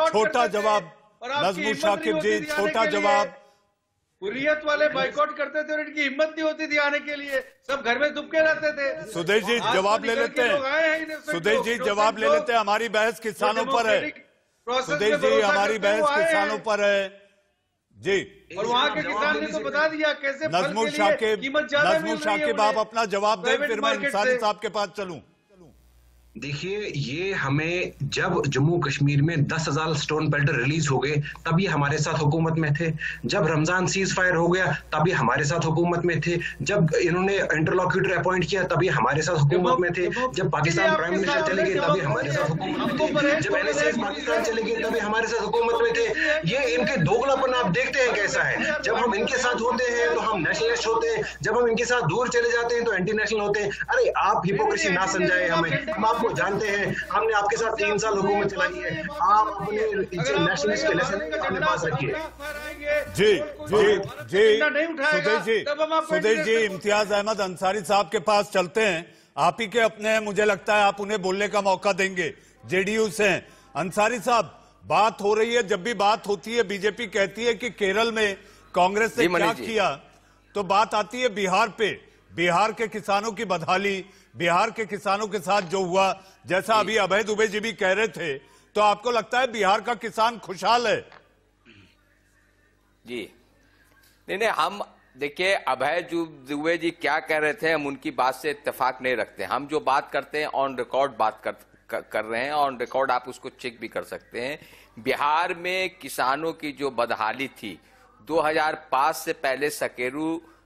छोटा जवाब नजमुल शाकिब जी, छोटा जवाब। हुर्रियत वाले बाइकआउट करते थे और इनकी हिम्मत नहीं होती थी आने के लिए, सब घर में दुबके रहते थे। सुदेश जी जवाब ले लेते हैं। सुदेश जी जवाब ले लेते हैं। हमारी बहस किसानों पर है। सुदेश जी हमारी बहस किसानों पर है जी। और वहाँ के किसान ने तो बता दिया कैसे नजमुल शाकिब आप अपना जवाब दें, फिर मैं अंसारी साहब के पास चलूं। देखिए, ये हमें जब जम्मू कश्मीर में 10,000 स्टोन पेल्टर रिलीज हो गए तब ये हमारे साथ हुकूमत में थे। जब रमजान सीज फायर हो गया तब ये हमारे साथ हुकूमत में थे। जब इन्होंने इंटरलॉक्यूटर अपॉइंट किया तब ये हमारे साथ हुकूमत में थे। जब पाकिस्तान प्राइम मिनिस्टर चले गए तब ये हमारे साथ हुकूमत में थे। जब NSAs पाकिस्तान चले गए तब ये हमारे साथ हुकूमत में थे। ये इनके दोगलापन आप देखते हैं कैसा है। जब हम इनके साथ होते हैं तो हम नेशनलिस्ट होते हैं, जब हम इनके साथ दूर चले जाते हैं तो एंटी नेशनल होते हैं। अरे आप हिपोक्रेसी ना समझाए हमें, हम आपको जानते हैं। हमने आपके साथ 3 साल हुकूमत चलाई है। आप अपने नेशनलिस्ट के लेसन अपने पास रखिए। सुदेश जी इम्तियाज अहमद अंसारी साहब के पास चलते हैं। आप ही के अपने हैं, मुझे लगता है आप उन्हें बोलने का मौका देंगे। जेडीयू से हैं अंसारी साहब, बात हो रही है, जब भी बात होती है बीजेपी कहती है कि केरल में कांग्रेस ने क्या किया, तो बात आती है बिहार पे। बिहार के किसानों की बदहाली, बिहार के किसानों के साथ जो हुआ, जैसा अभी अभय दुबे जी भी कह रहे थे, तो आपको लगता है बिहार का किसान खुशहाल है? जी नहीं, हम देखिए अभय दुबे जी क्या कह रहे थे, हम उनकी बात से इत्तेफाक नहीं रखते। हम जो बात करते हैं ऑन रिकॉर्ड बात कर रहे हैं, ऑन रिकॉर्ड आप उसको चेक भी कर सकते हैं। बिहार में किसानों की जो बदहाली थी 2005 से पहले,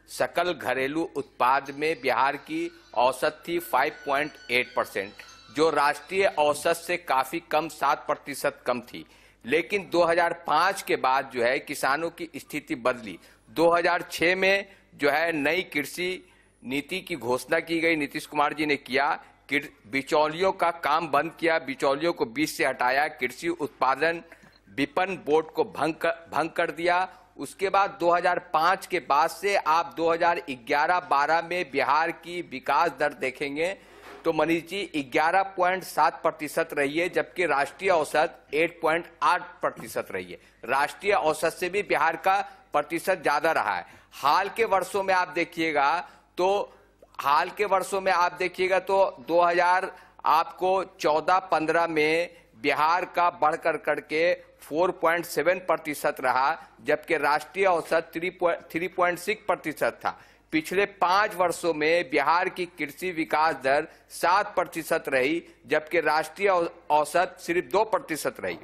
सकल घरेलू उत्पाद में बिहार की औसत थी 5.8%, जो राष्ट्रीय औसत से काफी कम 7% कम थी। लेकिन 2005 के बाद जो है किसानों की स्थिति बदली। 2006 में जो है नई कृषि नीति की घोषणा की गई, नीतीश कुमार जी ने किया। बिचौलियों का काम बंद किया, बिचौलियों को बीच से हटाया, कृषि उत्पादन विपणन बोर्ड को भंग कर दिया। उसके बाद 2005 के बाद से आप 2011-12 में बिहार की विकास दर देखेंगे तो मनीष जी 11.7% रही है, जबकि राष्ट्रीय औसत 8.8% रही है। राष्ट्रीय औसत से भी बिहार का प्रतिशत ज्यादा रहा है। हाल के वर्षों में आप देखिएगा तो 2014-15 में बिहार का बढ़कर करके 4.7% रहा, जबकि राष्ट्रीय औसत 3.6% था। पिछले 5 वर्षों में बिहार की कृषि विकास दर 7% रही, जबकि राष्ट्रीय औसत सिर्फ 2% रही।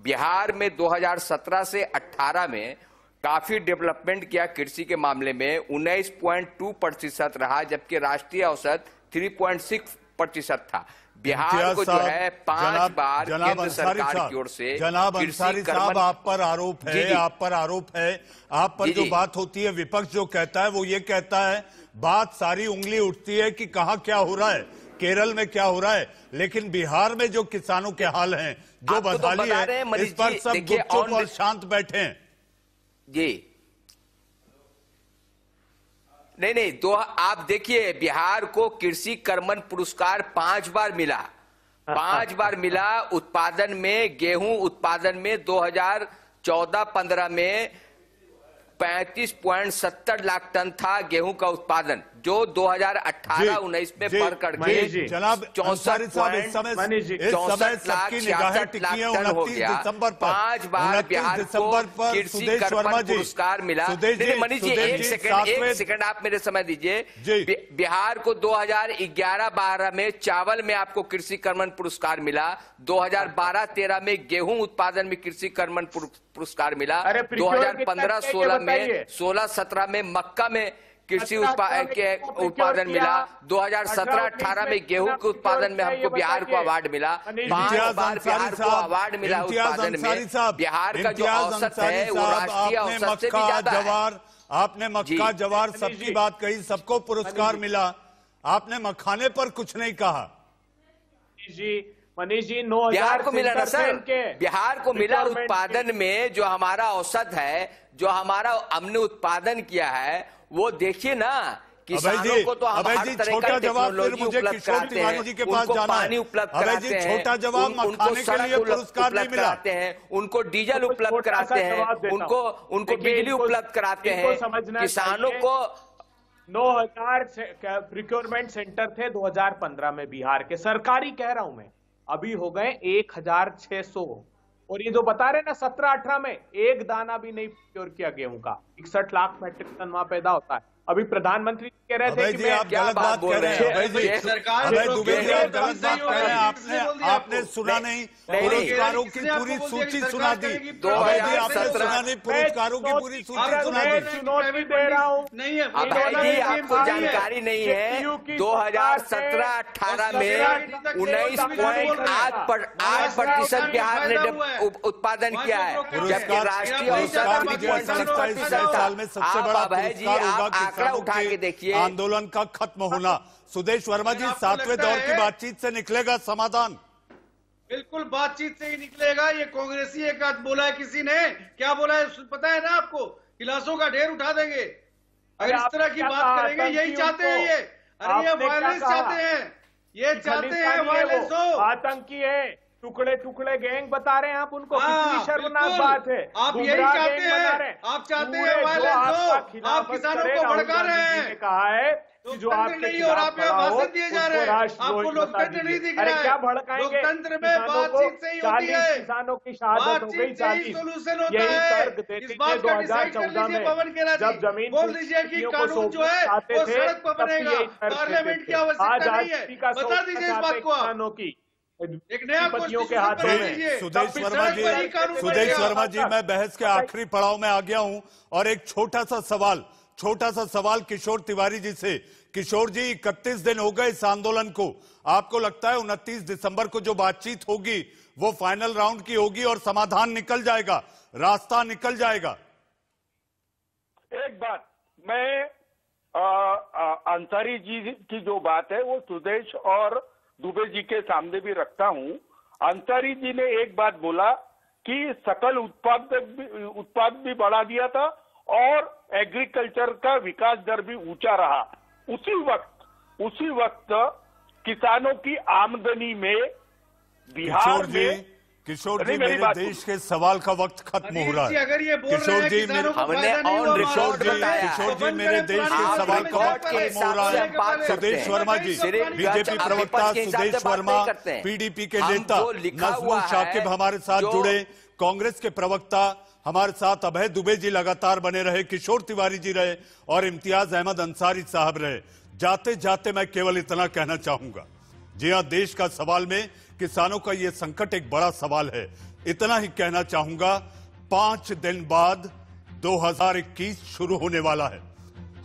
बिहार में 2017 से 18 में काफी डेवलपमेंट किया कृषि के मामले में, 19.2% रहा, जबकि राष्ट्रीय औसत 3.6% था। बिहार को जो है 5 बार केंद्र सरकार की ओर से। जनाब अंसारी साहब, आप पर आरोप है, आप पर आरोप है, आप पर जो बात होती है, विपक्ष जो कहता है वो ये कहता है, बात सारी उंगली उठती है कि कहां क्या हो रहा है, केरल में क्या हो रहा है, लेकिन बिहार में जो किसानों के हाल हैं, जो बदहाली है, इस पर सब गुपचुप और शांत बैठे हैं। जी नहीं, तो आप देखिए, बिहार को कृषि कर्मण पुरस्कार 5 बार मिला, 5 बार मिला। उत्पादन में, गेहूं उत्पादन में 2014-15 में 35.70 लाख टन था गेहूं का उत्पादन, जो 2018-19 में बढ़ करके 64 लाख 66 लाख टन हो गया। 5 बार बिहार को कृषि कर्मण पुरस्कार मिला। मनीष जी, एक सेकंड आप मेरे समय दीजिए। बिहार को 2011-12 में चावल में आपको कृषि कर्मण पुरस्कार मिला, 2012-13 में गेहूं उत्पादन में कृषि कर्मण पुरस्कार मिला, 2015-16 में 16-17 में मक्का में कृषि उत्पादन मिला, 2017-18 में गेहूं के उत्पादन में हमको बिहार को अवार्ड मिला। 5 बार बिहार को अवार्ड मिला उत्पादन में। बिहार का जो औसत है वो राष्ट्रीय औसत से भी ज्यादा है। आपने मक्का जवार सबकी बात कही, सबको पुरस्कार मिला, आपने मखाने पर कुछ नहीं कहा। मनीष जी, 9,000 बिहार को मिला ना सर, बिहार को मिला उत्पादन में। जो हमारा औसत है, जो हमारा हमने उत्पादन किया है, वो देखिए ना। किसानों को तो हम हर तरह का टेक्नोलॉजी उपलब्ध कराते हैं, उनको पानी उपलब्ध कराते हैं, उनको सड़क उपलब्ध कराते हैं, उनको डीजल उपलब्ध कराते हैं, उनको बिजली उपलब्ध कराते हैं। किसानों को 9,000 प्रोक्योरमेंट सेंटर थे 2015 में बिहार के, सरकारी कह रहा हूं मैं, अभी हो गए 1,600। और ये जो बता रहे ना 17-18 में एक दाना भी नहीं प्योर किया गेहूं का, 61 लाख मैट्रिक टन वहां पैदा होता है। अभी प्रधानमंत्री कह रहे थे कि आप गलत बात कर रहे हैं। आपने सुना नहीं, पुरस्कारों की पूरी सूची सुना दी। आपने सुना नहीं, पुरस्कारों की पूरी सूची सुना दी। चुनौती दे रहा हूँ, आपको जानकारी नहीं है। 2017-18 में 19.8% बिहार ने उत्पादन किया है, जबकि राष्ट्रीय औसत 3.6% में सबसे बड़ा पुरस्कार होगा उठा के देखिए। आंदोलन का खत्म होना। सुदेश वर्मा जी, 7वें दौर की बातचीत से निकलेगा समाधान? बिल्कुल बातचीत से ही निकलेगा। ये कांग्रेसी एक आध बोला है, किसी ने क्या बोला है पता है ना आपको? गिलासों का ढेर उठा देंगे अगर इस तरह की बात करेंगे। यही चाहते हैं ये। अरे ये वायलेंस चाहते हैं, ये चाहते हैं वायलेंस हो। आतंकी है, टुकड़े टुकड़े गैंग बता रहे हैं आप उनको। कितनी शर्मनाक बात है। आप यही चाहते हैं, आप चाहते हैं वायलेंस हो, आप किसानों को भड़का रहे हैं। कहा है कि जो आपके नहीं और आप यहाँ भाषण दिए जा रहे हैं, आपको लोकतंत्र नहीं दिख रहा है। क्या भड़काएंगे? लोकतंत्र में बातचीत से ही होती है, किसानों की शहादत हो गई, 40 सोल्यूशन होता है। इस बात का डिसाइड कर लीजिए पवन केला जी, जब बोल दीजिए कि कानून जो है वो सड़क पर बनेगा, पार्लियामेंट की आवश्यकता नहीं है। बता दीजिए इस बात को आप। एक नया के हाथों में। सुदेश वर्मा जी, मैं बहस के आखिरी पड़ाव में आ गया हूं और एक छोटा सा सवाल किशोर तिवारी जी से। किशोर जी, 31 दिन हो गए इस आंदोलन को, आपको लगता है 29 दिसंबर को जो बातचीत होगी वो फाइनल राउंड की होगी और समाधान निकल जाएगा, रास्ता निकल जाएगा? एक बात मैं अंसारी जी की जो बात है वो सुदेश और दुबे जी के सामने भी रखता हूं। अंसारी जी ने एक बात बोला कि सकल उत्पाद भी बढ़ा दिया था और एग्रीकल्चर का विकास दर भी ऊंचा रहा। उसी वक्त किसानों की आमदनी में बिहार में किशोर जी, मेरे देश के सवाल का वक्त खत्म हो रहा है। अगर ये किशोर जी, मेरे देश के सवाल का वक्त खत्म हो रहा है। सुदेश वर्मा जी, बीजेपी प्रवक्ता सुदेश वर्मा, पीडीपी के नेता नजमुल शाकिब हमारे साथ जुड़े, कांग्रेस के प्रवक्ता हमारे साथ अभय दुबे जी लगातार बने रहे, किशोर तिवारी जी रहे और इम्तियाज अहमद अंसारी साहब रहे। जाते जाते मैं केवल इतना कहना चाहूंगा, जी हाँ, देश का सवाल में किसानों का यह संकट एक बड़ा सवाल है। इतना ही कहना चाहूंगा, 5 दिन बाद 2021 शुरू होने वाला है।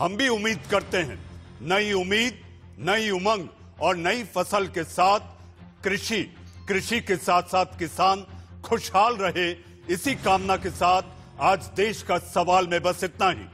हम भी उम्मीद करते हैं, नई उम्मीद, नई उमंग और नई फसल के साथ कृषि के साथ साथ किसान खुशहाल रहे, इसी कामना के साथ आज देश का सवाल में बस इतना ही।